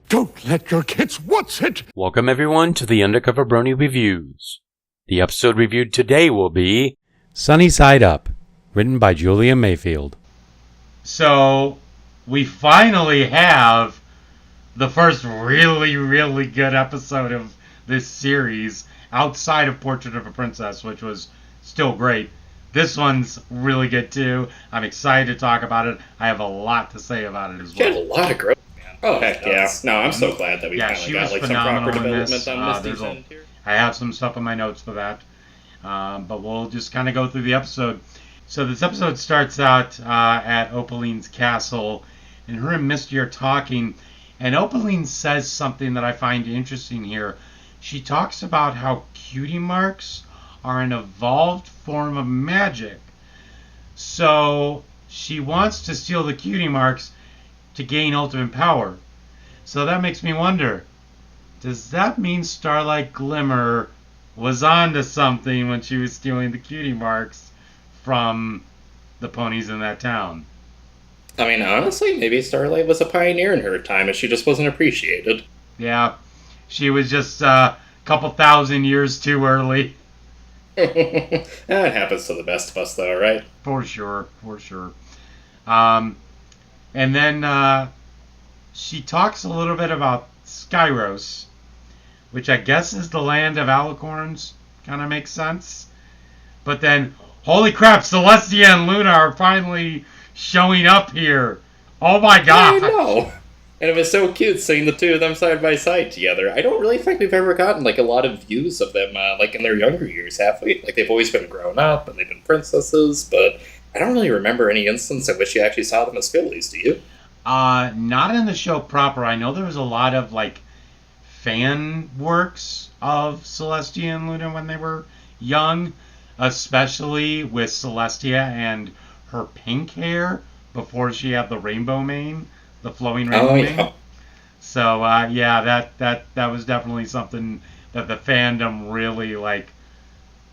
Don't let your kids watch it! Welcome everyone to the UndercoverBrony Reviews. The episode reviewed today will be Sunny Side Up, written by Julia Mayfield. So, we finally have the first really good episode of this series outside of Portrait of a Princess, which was still great. This one's really good too. I'm excited to talk about it. I have a lot to say about it as well. She had a lot of growth, man. Oh, heck yeah. No, I'm so glad that we finally got some proper development on Misty's end here. I have some stuff in my notes for that. But we'll just kind of go through the episode. So this episode starts out at Opaline's castle, and her and Misty are talking, and Opaline says something that I find interesting here. She talks about how cutie marks are an evolved form of magic. So she wants to steal the cutie marks to gain ultimate power. So that makes me wonder, does that mean Starlight Glimmer was onto something when she was stealing the cutie marks from the ponies in that town? I mean, honestly, maybe Starlight was a pioneer in her time and she just wasn't appreciated. Yeah, she was just a couple thousand years too early. That happens to the best of us, though, right? For sure. And then she talks a little bit about Skyros, which I guess is the land of alicorns. Kind of makes sense. But then, holy crap, Celestia and Luna are finally showing up here. Oh my god. I know. And it was so cute seeing the two of them side by side together. I don't really think we've ever gotten a lot of views of them in their younger years, have we? They've always been grown up and they've been princesses, but I don't really remember any instance in which you actually saw them as fillies, do you? Not in the show proper. I know there was a lot of fan works of Celestia and Luna when they were young, especially with Celestia and her pink hair before she had the rainbow mane. The flowing rainbow mane. So that was definitely something that the fandom really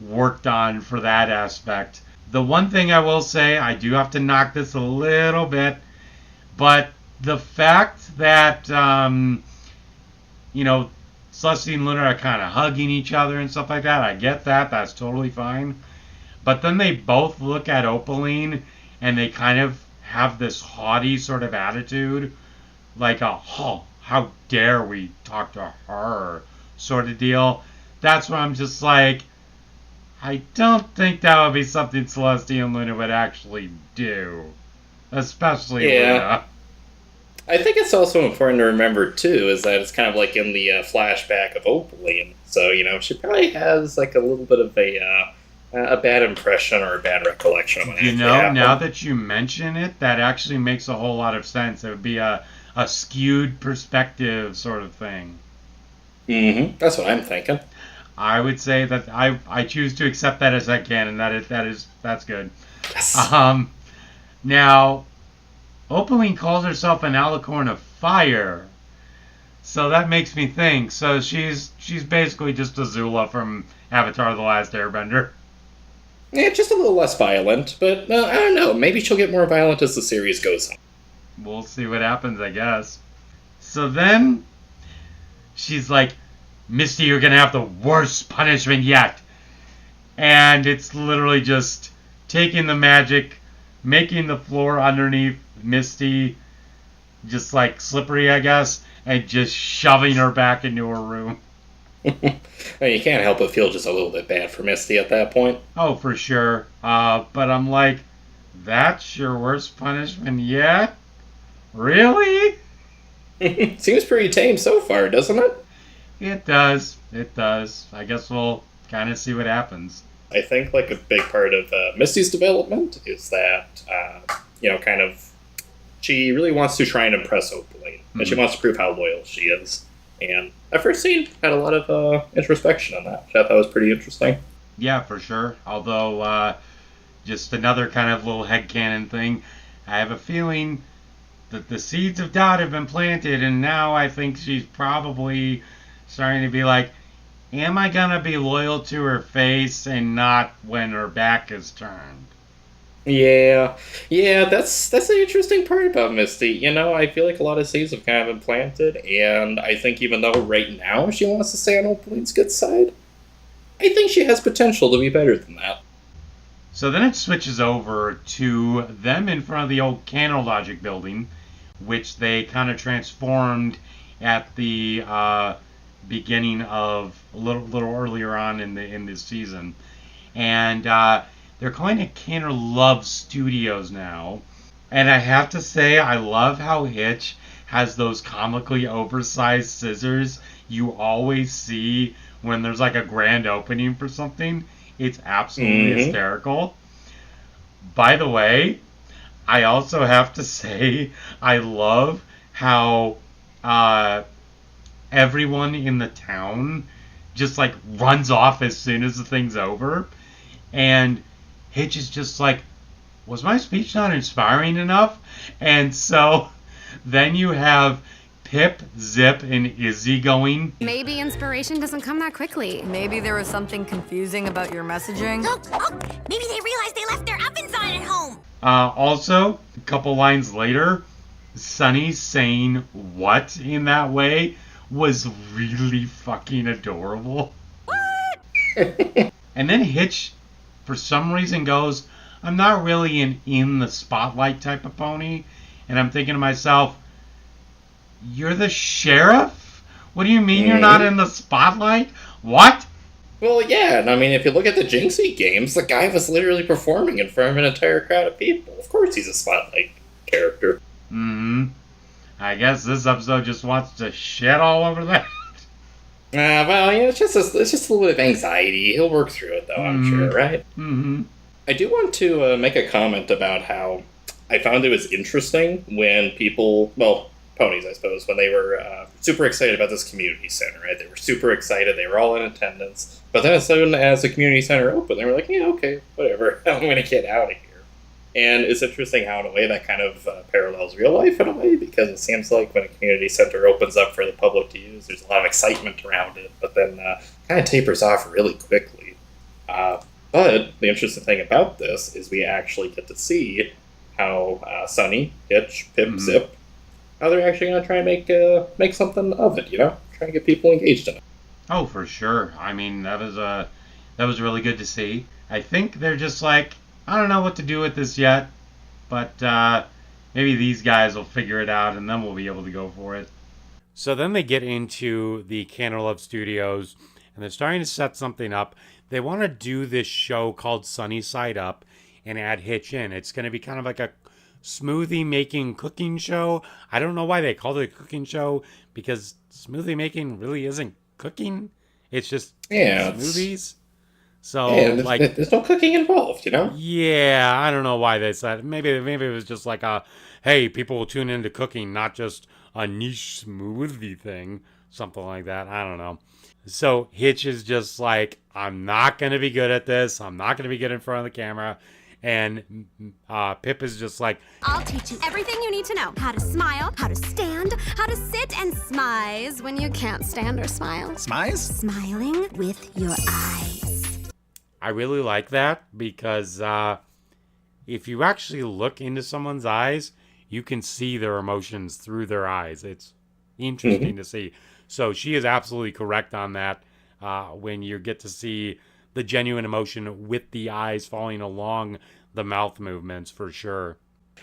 worked on for that aspect. The one thing I will say, I do have to knock this a little bit, but the fact that Celestia and Luna are kind of hugging each other and stuff like that, I get that. That's totally fine. But then they both look at Opaline and they kind of have this haughty sort of attitude, how dare we talk to her sort of deal. That's why I'm just I don't think that would be something Celestia and Luna would actually do. Especially Luna. I think it's also important to remember, too, is that it's kind of in the flashback of Opaline. So, she probably has a little bit of a bad impression or a bad recollection of what happened. Now that you mention it, that actually makes a whole lot of sense. It would be a skewed perspective sort of thing. Mm-hmm. That's what I'm thinking. I would say that I choose to accept that as canon. That's good. Yes. Now, Opaline calls herself an alicorn of fire. So that makes me think. So she's basically just Azula from Avatar: The Last Airbender. Yeah, just a little less violent, but I don't know. Maybe she'll get more violent as the series goes on. We'll see what happens, I guess. So then, she's like, Misty, you're going to have the worst punishment yet. And it's literally just taking the magic, making the floor underneath Misty just slippery, I guess, and just shoving her back into her room. I mean, you can't help but feel just a little bit bad for Misty at that point. Oh, for sure. But I'm that's your worst punishment yet? Really? Seems pretty tame so far, doesn't it? It does. I guess we'll kind of see what happens. I think a big part of Misty's development is that, she really wants to try and impress Opaline. Mm-hmm. And she wants to prove how loyal she is. And that first scene had a lot of introspection on that, which I thought was pretty interesting. Yeah, for sure. Although, just another kind of little headcanon thing, I have a feeling that the seeds of doubt have been planted, and now I think she's probably starting to be am I going to be loyal to her face and not when her back is turned? Yeah, that's the interesting part about Misty. You know, I feel like a lot of seeds have kind of been planted, and I think even though right now she wants to stay on Opalin's good side, I think she has potential to be better than that. So then it switches over to them in front of the old Logic building, which they kind of transformed at the beginning of a little earlier on in this season, and they're calling it Canner Love Studios now. And I have to say, I love how Hitch has those comically oversized scissors you always see when there's like a grand opening for something. It's absolutely hysterical. By the way, I also have to say, I love how everyone in the town just like runs off as soon as the thing's over. And Hitch is just like, was my speech not inspiring enough? And so then you have Pip, Zip, and Izzy going. Maybe inspiration doesn't come that quickly. Maybe there was something confusing about your messaging. Maybe they realized they left their ovens on at home. Also, a couple lines later, Sunny saying what in that way was really fucking adorable. What? And then Hitch, for some reason, goes, I'm not really an in the spotlight type of pony. And I'm thinking to myself, you're the sheriff? What do you mean you're not in the spotlight? What? Well, yeah, and I mean, if you look at the Jinxie games, the guy was literally performing in front of an entire crowd of people. Of course he's a spotlight character. I guess this episode just wants to shit all over that. Well, yeah, it's just a little bit of anxiety. He'll work through it, though, I'm sure, right? I do want to make a comment about how I found it was interesting when people, well, ponies, I suppose, when they were super excited about this community center, right? They were super excited. They were all in attendance. But then as soon as the community center opened, they were like, yeah, okay, whatever. I'm going to get out of here. And it's interesting how, in a way, that kind of parallels real life, in a way, because it seems like when a community center opens up for the public to use, there's a lot of excitement around it, but then kind of tapers off really quickly. But the interesting thing about this is we actually get to see how Sunny, Hitch, Pip, Zip, how they're actually going to try and make something of it, you know? Try and get people engaged in it. Oh, for sure. I mean, that was really good to see. I think they're just like, I don't know what to do with this yet, but maybe these guys will figure it out, and then we'll be able to go for it. So then they get into the Canner Love Studios, and they're starting to set something up. They want to do this show called Sunny Side Up and add Hitch in. It's going to be kind of like a smoothie making cooking show. I don't know why they called it a cooking show, because smoothie making really isn't cooking. It's just smoothies. So like, there's no cooking involved, you know? Yeah, I don't know why they said. Maybe it was just like hey, people will tune into cooking, not just a niche smoothie thing, something like that. I don't know. So Hitch is just like, I'm not gonna be good at this. I'm not gonna be good in front of the camera. And Pip is just like, I'll teach you everything you need to know. How to smile, how to stand, how to sit and smize when you can't stand or smile. Smize? Smiling with your eyes. I really like that because if you actually look into someone's eyes, you can see their emotions through their eyes. It's interesting to see. So she is absolutely correct on that when you get to see the genuine emotion with the eyes falling along the mouth movements, for sure.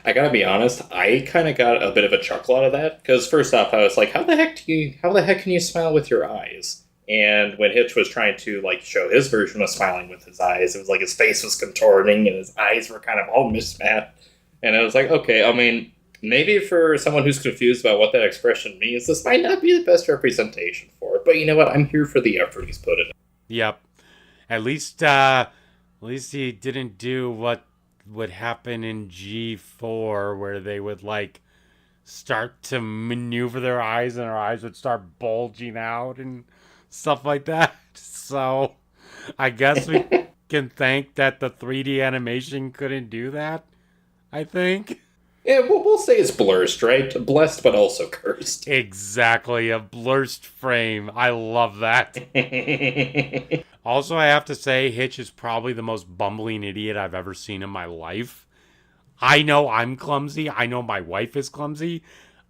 I gotta be honest, I kind of got a bit of a chuckle out of that, because first off, I was like, how the heck can you smile with your eyes? And when Hitch was trying to like show his version of smiling with his eyes, it was like his face was contorting and his eyes were kind of all mismatched. And I was like, okay, I mean, maybe for someone who's confused about what that expression means, this might not be the best representation for it. But you know what? I'm here for the effort he's put in. Yep. At least he didn't do what would happen in G4, where they would like start to maneuver their eyes and their eyes would start bulging out and stuff like that. So I guess we can thank that the 3D animation couldn't do that, I think. Yeah, we'll say it's blurst, right? Blessed but also cursed. Exactly, a blurst frame. I love that. Also, I have to say, Hitch is probably the most bumbling idiot I've ever seen in my life. I know I'm clumsy. I know my wife is clumsy.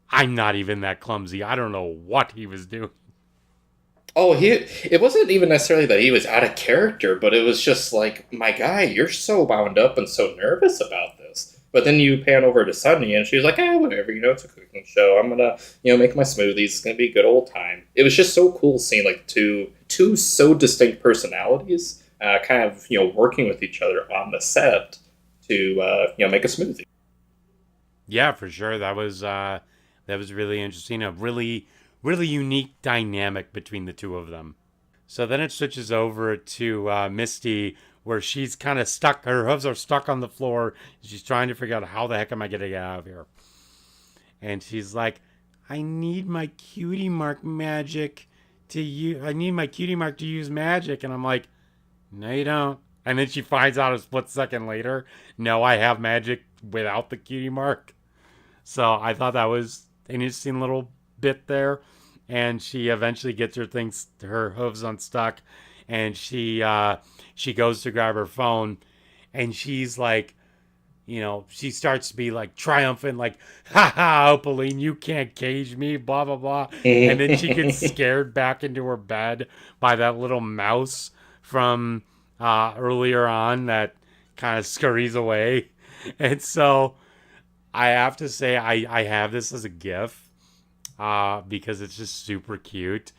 I'm not even that clumsy. I don't know what he was doing. Oh, it wasn't even necessarily that he was out of character, but it was just like, my guy, you're so wound up and so nervous about this. But then you pan over to Sunny, and she's like, whatever, it's a cooking show. I'm gonna, make my smoothies. It's gonna be a good old time. It was just so cool seeing, like, two so distinct personalities kind of, working with each other on the set to, make a smoothie. Yeah, for sure. That was really interesting. A really, really unique dynamic between the two of them. So then it switches over to Misty, where she's kind of stuck. Her hooves are stuck on the floor. She's trying to figure out how the heck am I going to get out of here. And she's like, I need my cutie mark magic to use. I need my cutie mark to use magic. And I'm like, no, you don't. And then she finds out a split second later, no, I have magic without the cutie mark. So I thought that was an interesting little bit there. And she eventually gets her hooves unstuck, and she goes to grab her phone, and she's like, she starts to be like triumphant, like, ha ha, Opaline, you can't cage me, blah, blah, blah. And then she gets scared back into her bed by that little mouse from earlier on that kind of scurries away. And so I have to say, I have this as a GIF. Because it's just super cute.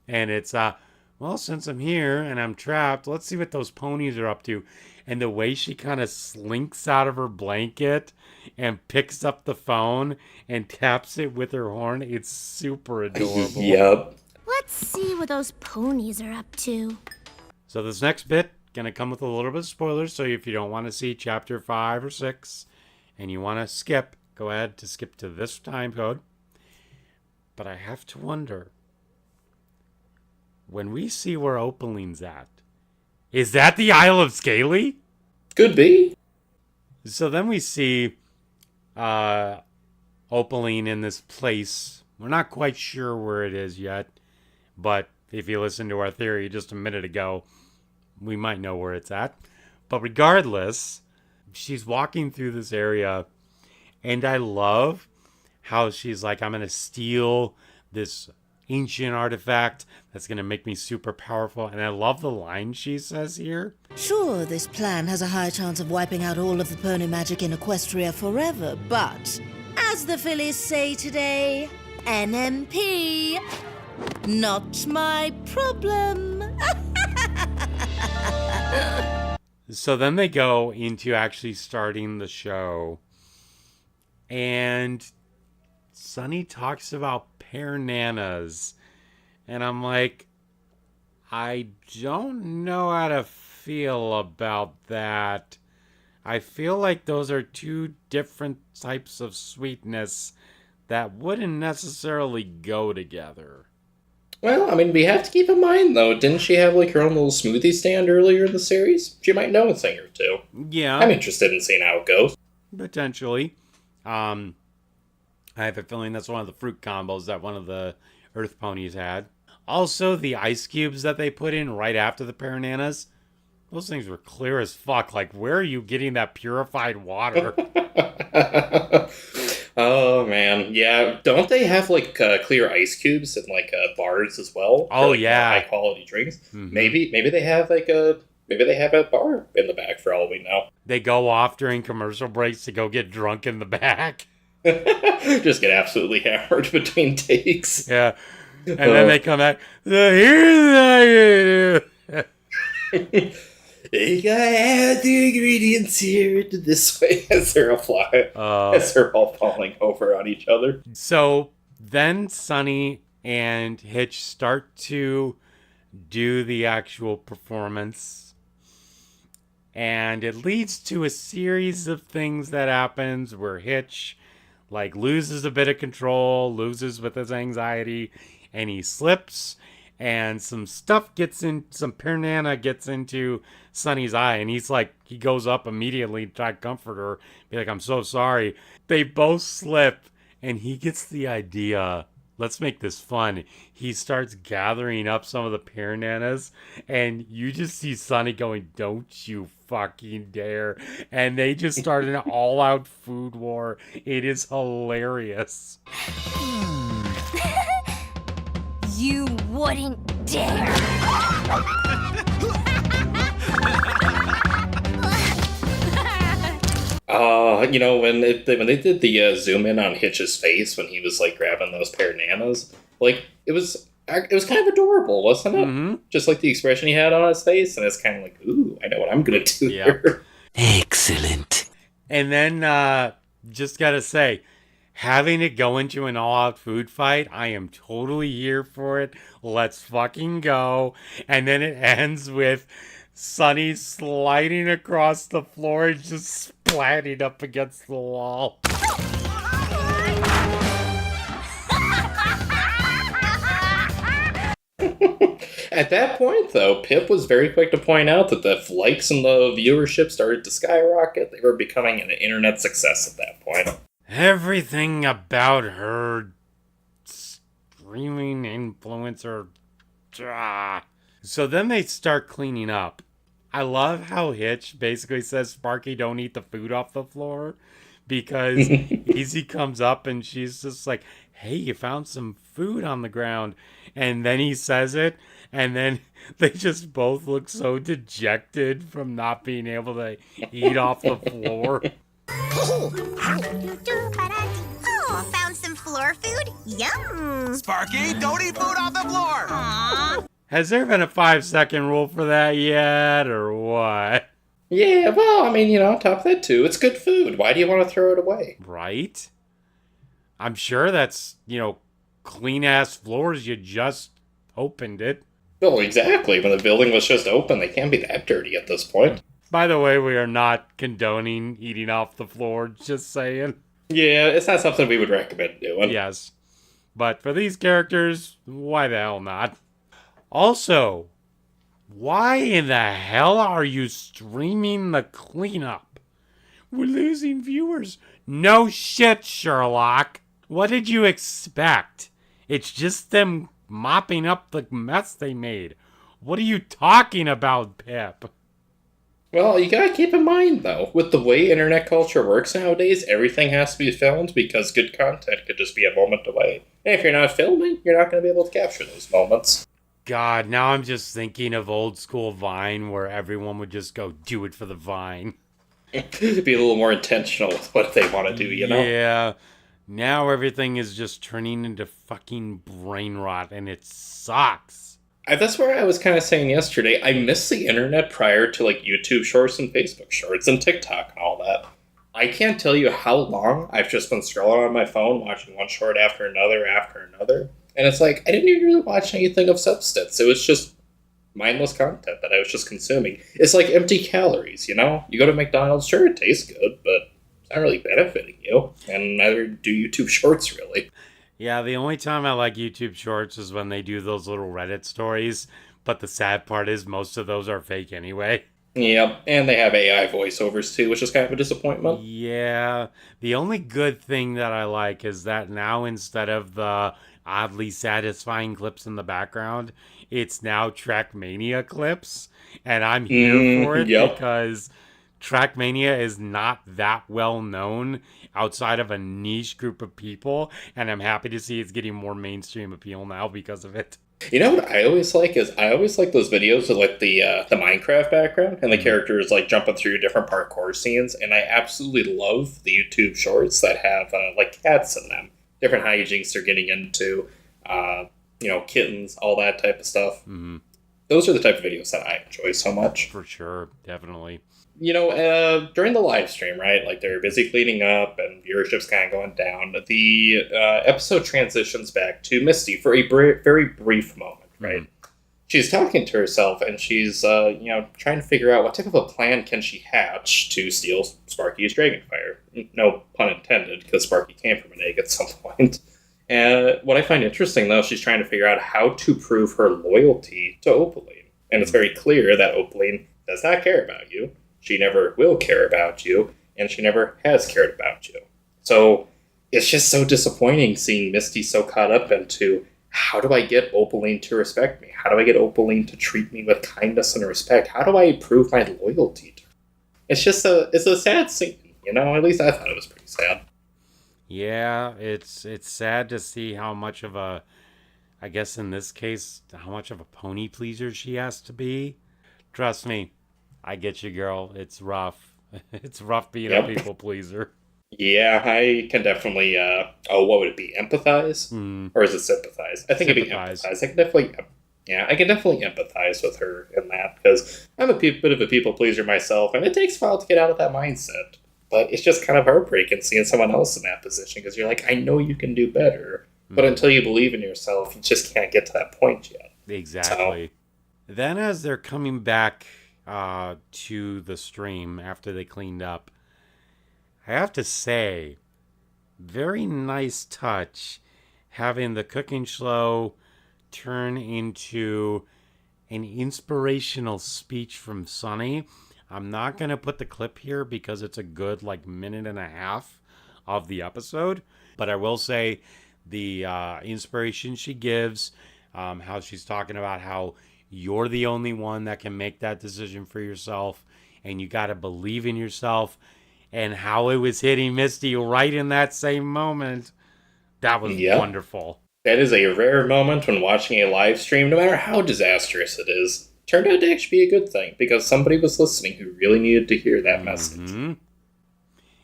And it's, well, since I'm here and I'm trapped, let's see what those ponies are up to. And the way she kind of slinks out of her blanket and picks up the phone and taps it with her horn, it's super adorable. Yep. Let's see what those ponies are up to. So this next bit, gonna come with a little bit of spoilers, so if you don't want to see chapter 5 or 6 and you want to skip, go ahead to skip to this time code. But I have to wonder, when we see where Opaline's at, is that the Isle of Scaly? Could be. So then we see Opaline in this place. We're not quite sure where it is yet, but if you listen to our theory just a minute ago, we might know where it's at. But regardless, she's walking through this area, and I love how she's like, I'm going to steal this ancient artifact that's going to make me super powerful. And I love the line she says here. Sure, this plan has a high chance of wiping out all of the pony magic in Equestria forever, but, as the Phillies say today, NMP, not my problem. So then they go into actually starting the show, and Sunny talks about pear nanas, and I'm like, I don't know how to feel about that. I feel like those are two different types of sweetness that wouldn't necessarily go together. Well, I mean, we have to keep in mind, though, didn't she have, like, her own little smoothie stand earlier in the series? She might know a thing or two. Yeah. I'm interested in seeing how it goes. Potentially. I have a feeling that's one of the fruit combos that one of the Earth ponies had. Also, the ice cubes that they put in right after the Parananas, those things were clear as fuck. Like, where are you getting that purified water? Oh, man. Yeah, don't they have, like, clear ice cubes in, like, bars as well? Oh, for, like, yeah. high-quality drinks? Mm-hmm. Maybe they have, like, maybe they have a bar in the back for all we know. They go off during commercial breaks to go get drunk in the back. Just get absolutely hammered between takes. Yeah. And then they come back. Here's You gotta add the ingredients here into this way as they're all falling over on each other. So then Sunny and Hitch start to do the actual performance. And it leads to a series of things that happens where Hitch like loses a bit of control, loses with his anxiety, and he slips, and some pear nana gets into Sunny's eye, and he goes up immediately to try to comfort her, be like, I'm so sorry. They both slip, and he gets the idea let's make this fun. He starts gathering up some of the pear nanas, and you just see Sonny going, don't you fucking dare. And they just start an all-out food war. It is hilarious. You wouldn't dare. When they did the zoom in on Hitch's face when he was like grabbing those pear nanas, like it was kind of adorable, wasn't it? Mm-hmm. Just like the expression he had on his face, and it's kind of like, ooh, I know what I'm gonna do here. Excellent. And then, just gotta say, having it go into an all-out food fight, I am totally here for it. Let's fucking go. And then it ends with Sonny sliding across the floor and just splatting up against the wall. At that point, though, Pip was very quick to point out that the likes and the viewership started to skyrocket. They were becoming an internet success at that point. Everything about her streaming influencer. So then they start cleaning up. I love how Hitch basically says, Sparky, don't eat the food off the floor. Because Easy comes up and she's just like, hey, you found some food on the ground. And then he says it. And then they just both look so dejected from not being able to eat off the floor. Oh, found some floor food? Yum! Sparky, don't eat food off the floor! Aww. Has there been a 5-second rule for that yet, or what? Yeah, well, I mean, on top of that, too, it's good food. Why do you want to throw it away? Right? I'm sure that's, clean-ass floors. You just opened it. Well, exactly. When the building was just open, they can't be that dirty at this point. By the way, we are not condoning eating off the floor, just saying. Yeah, it's not something we would recommend doing. Yes. But for these characters, why the hell not? Also, why in the hell are you streaming the cleanup? We're losing viewers. No shit, Sherlock. What did you expect? It's just them mopping up the mess they made. What are you talking about, Pip? Well, you gotta keep in mind, though, with the way internet culture works nowadays, everything has to be filmed because good content could just be a moment away. And if you're not filming, you're not going to be able to capture those moments. God, now I'm just thinking of old school Vine where everyone would just go do it for the Vine. Be a little more intentional with what they want to do, Yeah. Now everything is just turning into fucking brain rot and it sucks. That's where I was kind of saying yesterday, I miss the internet prior to YouTube Shorts and Facebook Shorts and TikTok and all that. I can't tell you how long I've just been scrolling on my phone, watching one short after another. And it's like, I didn't even really watch anything of substance. It was just mindless content that I was just consuming. It's like empty calories, You go to McDonald's, sure, it tastes good, but it's not really benefiting you. And neither do YouTube Shorts, really. Yeah, the only time I like YouTube Shorts is when they do those little Reddit stories. But the sad part is most of those are fake anyway. Yep, and they have AI voiceovers too, which is kind of a disappointment. Yeah, the only good thing that I like is that now instead of the oddly satisfying clips in the background, it's now Trackmania clips. And I'm here for it because Trackmania is not that well known outside of a niche group of people. And I'm happy to see it's getting more mainstream appeal now because of it. You know what I always like is I always like those videos with the Minecraft background and the characters jumping through different parkour scenes, and I absolutely love the YouTube Shorts that have cats in them, different hijinks they're getting into, kittens, all that type of stuff. Mm-hmm. Those are the type of videos that I enjoy so much. For sure, definitely. During the live stream, right? They're busy cleaning up and viewership's kind of going down. The episode transitions back to Misty for a very brief moment, right? Mm-hmm. She's talking to herself and she's, trying to figure out what type of a plan can she hatch to steal Sparky's Dragonfire. No pun intended, because Sparky came from an egg at some point. And what I find interesting, though, she's trying to figure out how to prove her loyalty to Opaline. And it's very clear that Opaline does not care about you. She never will care about you, and she never has cared about you. So it's just so disappointing seeing Misty so caught up into how do I get Opaline to respect me? How do I get Opaline to treat me with kindness and respect? How do I prove my loyalty to her? It's a sad scene, you know? At least I thought it was pretty sad. Yeah, it's sad to see how much of a, I guess in this case, how much of a pony pleaser she has to be. Trust me, I get you, girl. It's rough. It's rough being a people pleaser. Yeah, I can definitely, what would it be? Empathize? Or is it sympathize? I think it'd be empathize. I can definitely, I can definitely empathize with her in that, because I'm a bit of a people pleaser myself, and it takes a while to get out of that mindset. But it's just kind of heartbreaking seeing someone else in that position, because you're like, I know you can do better, but until you believe in yourself, you just can't get to that point yet. Exactly. So, then as they're coming back to the stream after they cleaned up, I have to say, very nice touch having the cooking show turn into an inspirational speech from Sunny. I'm not going to put the clip here because it's a good minute and a half of the episode, but I will say the inspiration she gives, how she's talking about how you're the only one that can make that decision for yourself and you got to believe in yourself, and how it was hitting Misty right in that same moment. That was wonderful. That is a rare moment when watching a live stream, no matter how disastrous it is. Turned out to actually be a good thing, because somebody was listening who really needed to hear that message.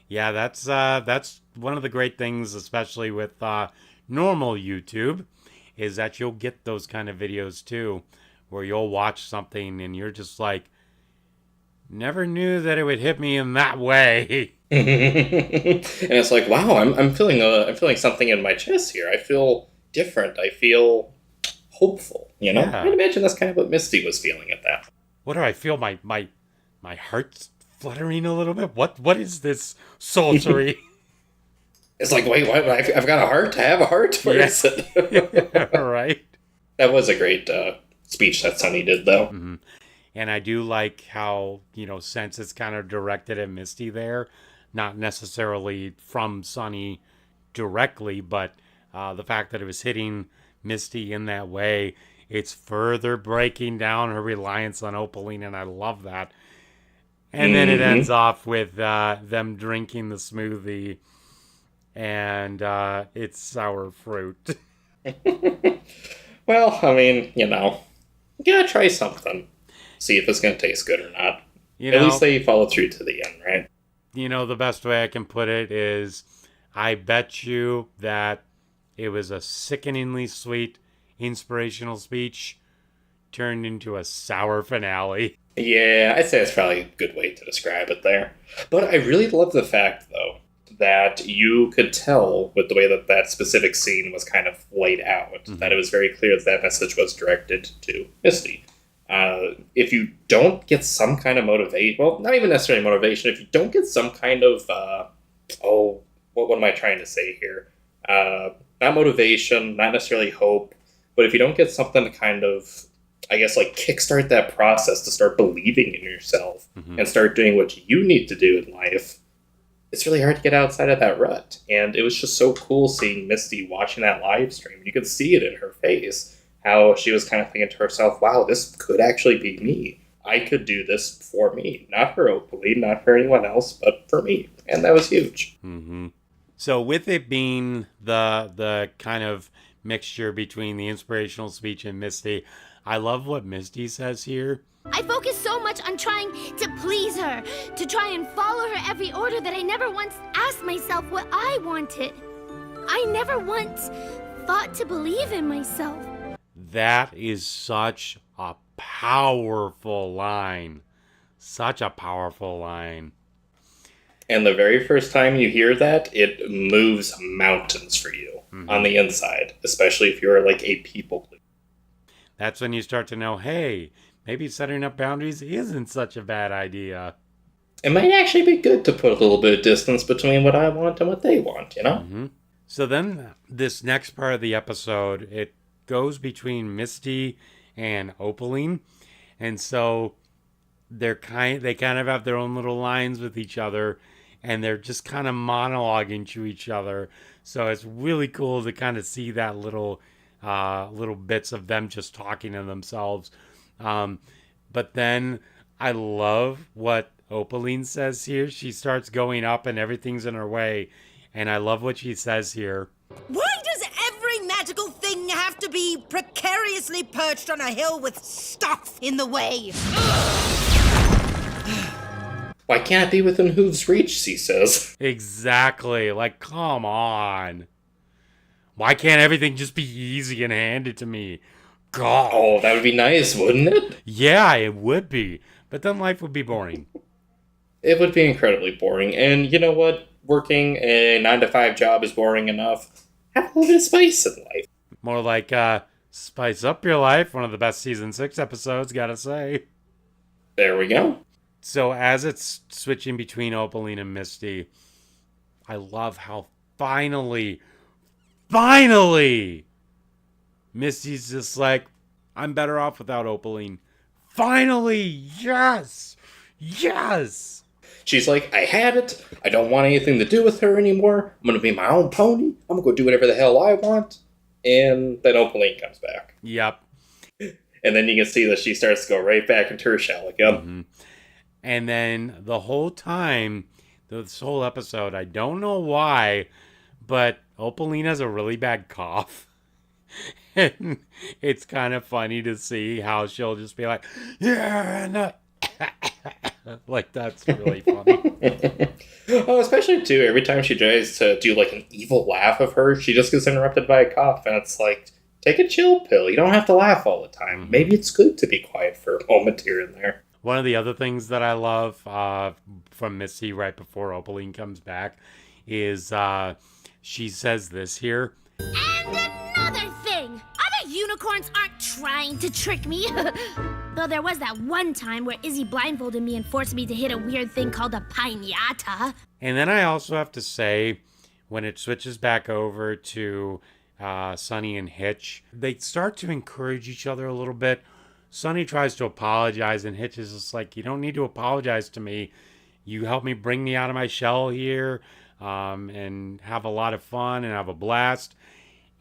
Yeah, that's one of the great things, especially with normal YouTube, is that you'll get those kind of videos too, where you'll watch something and you're just like, never knew that it would hit me in that way. And it's like, wow, I'm feeling something in my chest here. I feel different. I feel hopeful. You know, I'd imagine that's kind of what Misty was feeling at that. What do I feel? My heart's fluttering a little bit. What is this sorcery? It's like, wait, what? I've got a heart. I have a heart. Where is it? Right. That was a great speech that Sunny did, though. Mm-hmm. And I do like how, since it's kind of directed at Misty there, not necessarily from Sunny directly, but the fact that it was hitting Misty in that way, it's further breaking down her reliance on Opaline, and I love that. And then it ends off with them drinking the smoothie, and it's sour fruit. Well, I mean, you gotta try something. See if it's going to taste good or not. At least they follow through to the end, right? The best way I can put it is, I bet you that it was a sickeningly sweet, inspirational speech turned into a sour finale. Yeah, I'd say that's probably a good way to describe it there. But I really love the fact, though, that you could tell with the way that specific scene was kind of laid out, that it was very clear that message was directed to Misty. If you don't get some kind of motivation, well, not even necessarily motivation, if you don't get some kind of, what am I trying to say here? Not motivation, not necessarily hope, but if you don't get something to kind of, I guess, kickstart that process to start believing in yourself and start doing what you need to do in life, it's really hard to get outside of that rut. And it was just so cool seeing Misty watching that live stream. You could see it in her face. How she was kind of thinking to herself, wow, this could actually be me. I could do this for me. Not for Opaline, not for anyone else, but for me. And that was huge. Mm-hmm. So with it being the kind of mixture between the inspirational speech and Misty, I love what Misty says here. I focus so much on trying to please her, to try and follow her every order, that I never once asked myself what I wanted. I never once thought to believe in myself. That is such a powerful line. Such a powerful line. And the very first time you hear that, it moves mountains for you on the inside, especially if you're a people pleaser. That's when you start to know, hey, maybe setting up boundaries isn't such a bad idea. It might actually be good to put a little bit of distance between what I want and what they want, So then this next part of the episode, it goes between Misty and Opaline, and so they kind of have their own little lines with each other, and they're just kind of monologuing to each other. So it's really cool to kind of see that little bits of them just talking to themselves. But then I love what Opaline says here. She starts going up and everything's in her way. And I love what she says here. Why does every magical thing have to be precariously perched on a hill with stuff in the way? Why can't it be within Hooves' reach, she says. Exactly. Like, come on. Why can't everything just be easy and handed to me? God. Oh, that would be nice, wouldn't it? Yeah, it would be. But then life would be boring. It would be incredibly boring. And you know what? Working a 9-to-5 job is boring enough. Have a little bit of spice in life. More like, spice up your life. One of the best season 6 episodes, gotta say. There we go. So as it's switching between Opaline and Misty, I love how finally, Misty's just like, I'm better off without Opaline. Finally, yes! She's like, I had it. I don't want anything to do with her anymore. I'm going to be my own pony. I'm going to go do whatever the hell I want. And then Opaline comes back. Yep. And then you can see that she starts to go right back into her shell again. Mm-hmm. And then the whole time, this whole episode, I don't know why, but Opaline has a really bad cough. And it's kind of funny to see how she'll just be like, yeah, no. Like, that's really funny. Oh, especially, too, every time she tries to do, like, an evil laugh of her, she just gets interrupted by a cough. And it's like, take a chill pill. You don't have to laugh all the time. Maybe it's good to be quiet for a moment here and there. One of the other things that I love from Misty right before Opaline comes back is she says this here. And another thing! Other unicorns aren't trying to trick me. Though there was that one time where Izzy blindfolded me and forced me to hit a weird thing called a piñata. And then I also have to say, when it switches back over to Sunny and Hitch, they start to encourage each other a little bit. Sunny tries to apologize, and Hitch is just like, you don't need to apologize to me. You helped me bring me out of my shell here and have a lot of fun and have a blast.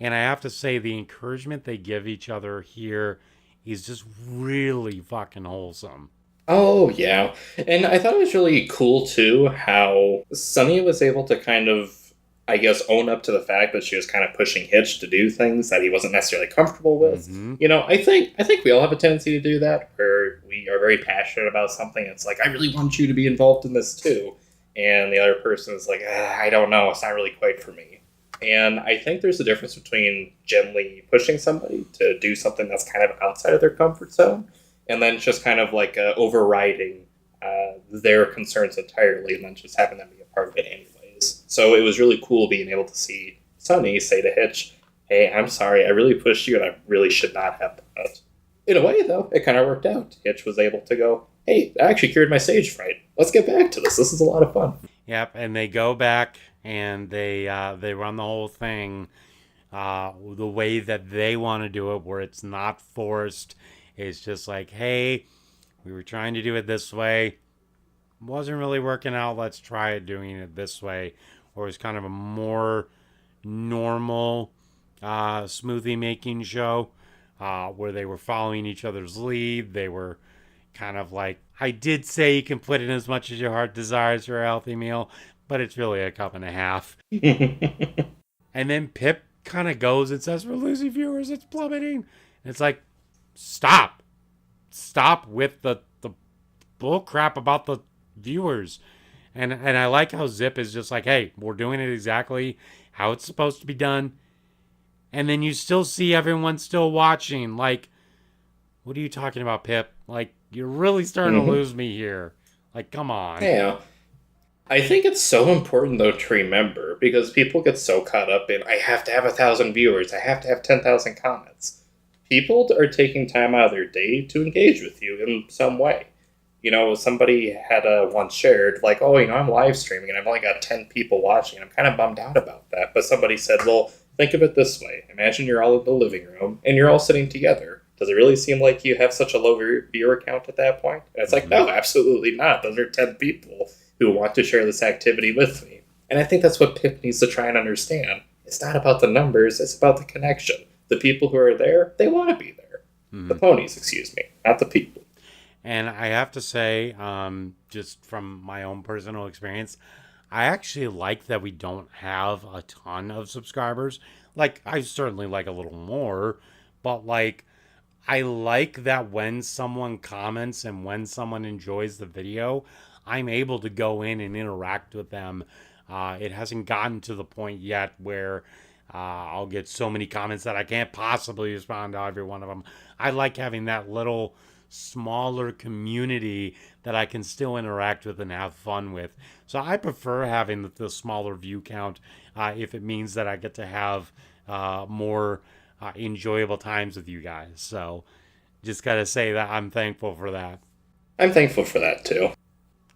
And I have to say, the encouragement they give each other here is just really fucking wholesome. Oh, yeah. And I thought it was really cool, too, how Sunny was able to kind of, I guess, own up to the fact that she was kind of pushing Hitch to do things that he wasn't necessarily comfortable with. Mm-hmm. You know, I think we all have a tendency to do that, where we are very passionate about something. It's like, I really want you to be involved in this, too. And the other person is like, I don't know, it's not really quite for me. And I think there's a difference between gently pushing somebody to do something that's kind of outside of their comfort zone, and then just kind of like overriding their concerns entirely, and then just having them be a part of it anyways. So it was really cool being able to see Sunny say to Hitch, hey, I'm sorry, I really pushed you, and I really should not have done that. In a way, though, it kind of worked out. Hitch was able to go, hey, I actually cured my stage fright. Let's get back to this. This is a lot of fun. Yep, and they go back and they run the whole thing the way that they want to do it, where it's not forced. It's just like, hey, we were trying to do it this way. Wasn't really working out. Let's try it doing it this way. Or it's kind of a more normal smoothie making show where they were following each other's lead. They were kind of like, I did say you can put in as much as your heart desires for a healthy meal, but it's really a cup and a half. And then Pip kind of goes and says, we're losing viewers, it's plummeting. And it's like, stop with the bull crap about the viewers. And I like how Zip is just like, hey, we're doing it exactly how it's supposed to be done. And then you still see everyone still watching. Like, what are you talking about, Pip? Like, you're really starting to lose me here. Like, come on. Yeah. I think it's so important, though, to remember, because people get so caught up in, I have to have 1,000 viewers, I have to have 10,000 comments. People are taking time out of their day to engage with you in some way. You know, somebody had once shared, like, oh, you know, I'm live streaming and I've only got 10 people watching, and I'm kind of bummed out about that. But somebody said, well, think of it this way. Imagine you're all in the living room and you're all sitting together. Does it really seem like you have such a low viewer count at that point? And it's like, no, absolutely not. Those are 10 people who want to share this activity with me. And I think that's what Pip needs to try and understand. It's not about the numbers, it's about the connection. The people who are there, they want to be there. The ponies, excuse me, not the people. And I have to say, just from my own personal experience, I actually like that we don't have a ton of subscribers. Like, I certainly like a little more, but like, I like that when someone comments and when someone enjoys the video, I'm able to go in and interact with them. It hasn't gotten to the point yet where I'll get so many comments that I can't possibly respond to every one of them. I like having that little smaller community that I can still interact with and have fun with. So I prefer having the smaller view count if it means that I get to have more enjoyable times with you guys. So just got to say that I'm thankful for that. I'm thankful for that too.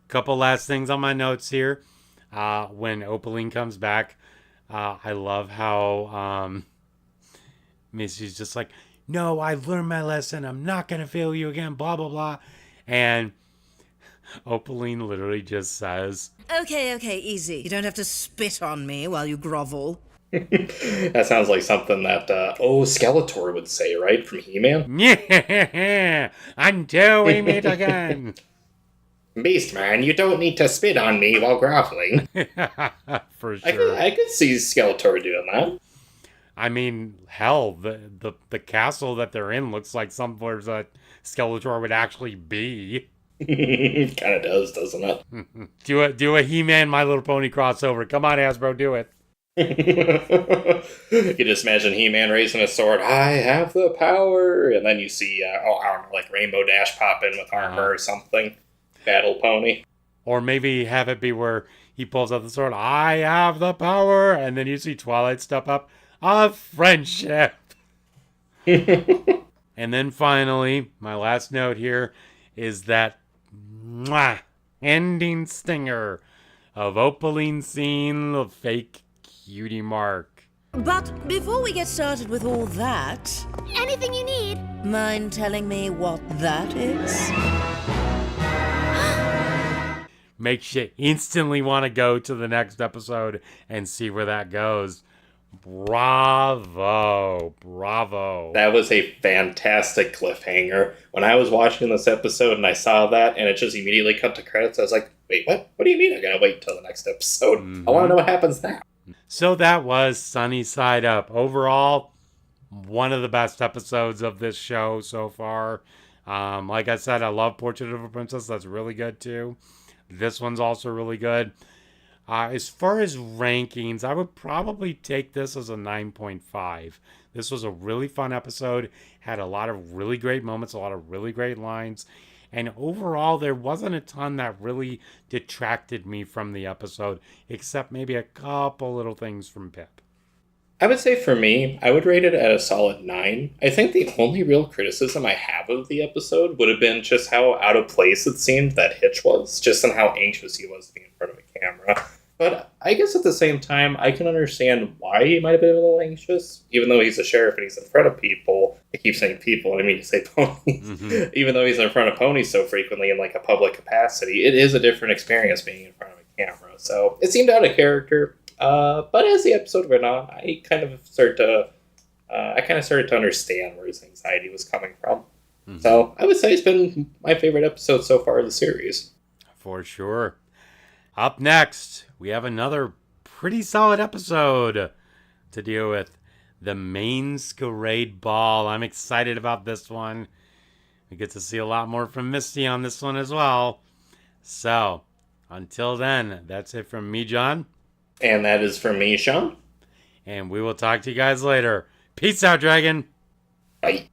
Couple last things on my notes here. When Opaline comes back, I love how Missy's just like, no, I've learned my lesson. I'm not going to fail you again, blah, blah, blah. And Opaline literally just says, Okay, easy. You don't have to spit on me while you grovel. That sounds like something that, Skeletor would say, right? From He-Man? yeah, until we meet again. Beastman, you don't need to spit on me while groveling. For sure. I could see Skeletor doing that. I mean, hell, the castle that they're in looks like somewhere that Skeletor would actually be. Kind of does, doesn't it? Do a He-Man My Little Pony crossover. Come on, Hasbro, do it. You can just imagine He-Man raising a sword. I have the power, and then you see, I don't know, like Rainbow Dash pop in with armor or something. Battle Pony. Or maybe have it be where he pulls out the sword. I have the power, and then you see Twilight step up. A friendship. And then finally, my last note here is that ending stinger of Opaline seeing the fake cutie mark. But before we get started with all that, Anything you need. mind telling me what that is? Makes you instantly want to go to the next episode and see where that goes. Bravo. That was a fantastic cliffhanger. When I was watching this episode and I saw that and it just immediately cut to credits, I was like, wait, what? What do you mean I gotta wait until the next episode? I want to know what happens now. So that was Sunny Side Up. Overall, one of the best episodes of this show so far. Like I said, I love Portrait of a Princess. That's really good too. This one's also really good. As far as rankings, I would probably take this as a 9.5. This was a really fun episode. Had a lot of really great moments, a lot of really great lines. And overall, there wasn't a ton that really detracted me from the episode, except maybe a couple little things from Pip. I would say for me, I would rate it at a solid 9. I think the only real criticism I have of the episode would have been just how out of place it seemed that Hitch was, just in how anxious he was to be in front of a camera. But I guess at the same time, I can understand why he might have been a little anxious, even though he's a sheriff and he's in front of people. I keep saying people, I mean to say ponies. Even though he's in front of ponies so frequently in like a public capacity, it is a different experience being in front of a camera. So it seemed out of character. But as the episode went on, I kind of started to understand where his anxiety was coming from. So I would say it's been my favorite episode so far of the series. For sure. Up next, we have another pretty solid episode to deal with. The Masquerade Ball. I'm excited about this one. We get to see a lot more from Misty on this one as well. So, until then, that's it from me, John. And that is from me, Sean. And we will talk to you guys later. Peace out, Dragon. Bye.